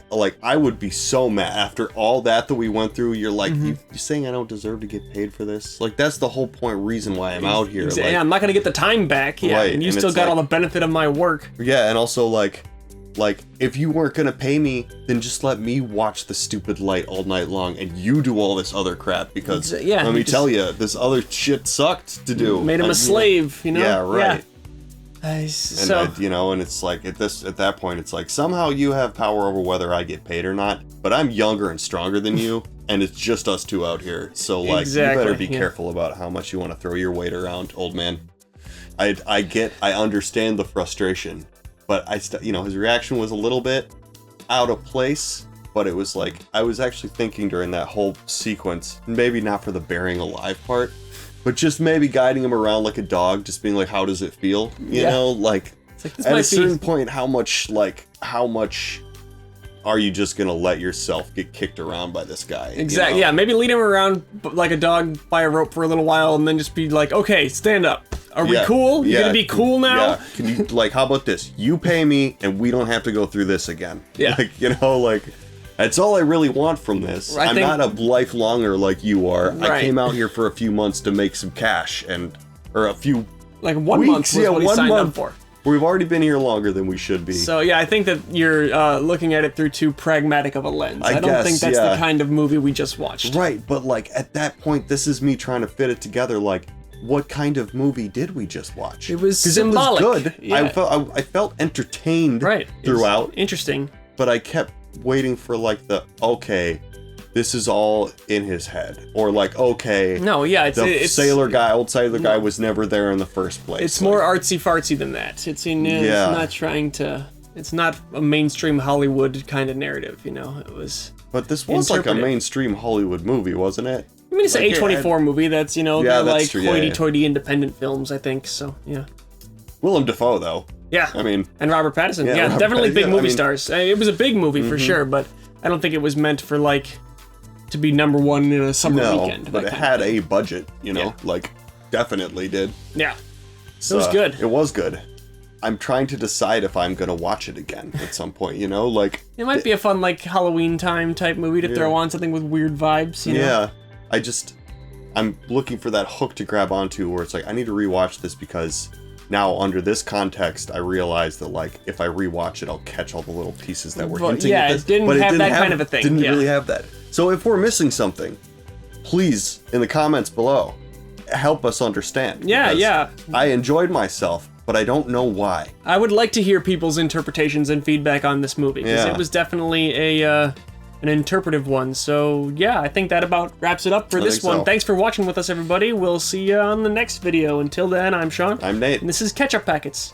[SPEAKER 3] would be so mad after all that we went through. You're like, you saying I don't deserve to get paid for this? Like, that's the whole reason why I'm out here.
[SPEAKER 2] Like, I'm not gonna get the time back. Yeah, and you still got all the benefit of my work.
[SPEAKER 3] Yeah, and also like if you weren't gonna pay me, then just let me watch the stupid light all night long, and you do all this other crap. Because let me tell you, this other shit sucked to do.
[SPEAKER 2] Made him a slave, you know.
[SPEAKER 3] Yeah, right. You know, and it's like at that point, it's like somehow you have power over whether I get paid or not. But I'm younger and stronger than you, and it's just us two out here. So like, you better be careful about how much you want to throw your weight around, old man. I understand the frustration, but you know, his reaction was a little bit out of place. But it was like, I was actually thinking during that whole sequence, maybe not for the burying alive part, but just maybe guiding him around like a dog, just being like, how does it feel? You know, like, at a certain point, how much are you just gonna let yourself get kicked around by this guy?
[SPEAKER 2] Exactly.
[SPEAKER 3] You know?
[SPEAKER 2] Yeah, maybe lead him around like a dog by a rope for a little while, and then just be like, okay, stand up. Are we cool? You gonna be cool now?
[SPEAKER 3] Yeah. Can you, like, how about this? You pay me, and we don't have to go through this again.
[SPEAKER 2] Yeah.
[SPEAKER 3] Like, you know, like, that's all I really want from this. I'm not a lifelonger like you are.
[SPEAKER 2] Right.
[SPEAKER 3] I came out here for a few months to make some cash, or a few
[SPEAKER 2] like 1
[SPEAKER 3] weeks,
[SPEAKER 2] month was what he signed up for.
[SPEAKER 3] We've already been here longer than we should be.
[SPEAKER 2] So yeah, I think that you're looking at it through too pragmatic of a lens. I don't think that's the kind of movie we just watched.
[SPEAKER 3] Right, but like at that point, this is me trying to fit it together. Like, what kind of movie did we just watch?
[SPEAKER 2] It was symbolic.
[SPEAKER 3] It was good.
[SPEAKER 2] Yeah.
[SPEAKER 3] I felt entertained throughout.
[SPEAKER 2] Interesting.
[SPEAKER 3] But I kept waiting for like okay, this is all in his head, or like, okay,
[SPEAKER 2] no, yeah, it's
[SPEAKER 3] old sailor guy was never there in the first place.
[SPEAKER 2] It's more artsy fartsy than that. It's not trying to. It's not a mainstream Hollywood kind of narrative, you know. It was.
[SPEAKER 3] But this was like a mainstream Hollywood movie, wasn't it?
[SPEAKER 2] I mean, it's an A24 movie. That's, you know, they're like hoity-toity independent films, I think. So yeah.
[SPEAKER 3] Willem Dafoe, though.
[SPEAKER 2] Yeah,
[SPEAKER 3] I mean,
[SPEAKER 2] and Robert Pattinson. Yeah,
[SPEAKER 3] Robert
[SPEAKER 2] definitely big movie
[SPEAKER 3] I mean,
[SPEAKER 2] stars. It was a big movie for sure, but I don't think it was meant for like to be #1 in a summer weekend.
[SPEAKER 3] But it had a budget, you know, like definitely did.
[SPEAKER 2] Yeah, so, it was good.
[SPEAKER 3] It was good. I'm trying to decide if I'm gonna watch it again at some point. You know, like
[SPEAKER 2] it might be a fun like Halloween time type movie to throw on, something with weird vibes. You know?
[SPEAKER 3] I'm looking for that hook to grab onto where it's like I need to rewatch this because. Now, under this context, I realize that, like, if I rewatch it, I'll catch all the little pieces that were hinting at this.
[SPEAKER 2] It didn't have that kind of a thing.
[SPEAKER 3] Didn't really have that. So if we're missing something, please, in the comments below, help us understand.
[SPEAKER 2] Yeah.
[SPEAKER 3] I enjoyed myself, but I don't know why.
[SPEAKER 2] I would like to hear people's interpretations and feedback on this movie, because it was definitely an interpretive one. So yeah, I think that about wraps it up for this one. Thanks for watching with us, everybody. We'll see you on the next video. Until then, I'm Sean.
[SPEAKER 3] I'm Nate.
[SPEAKER 2] And this is Ketchup Packets.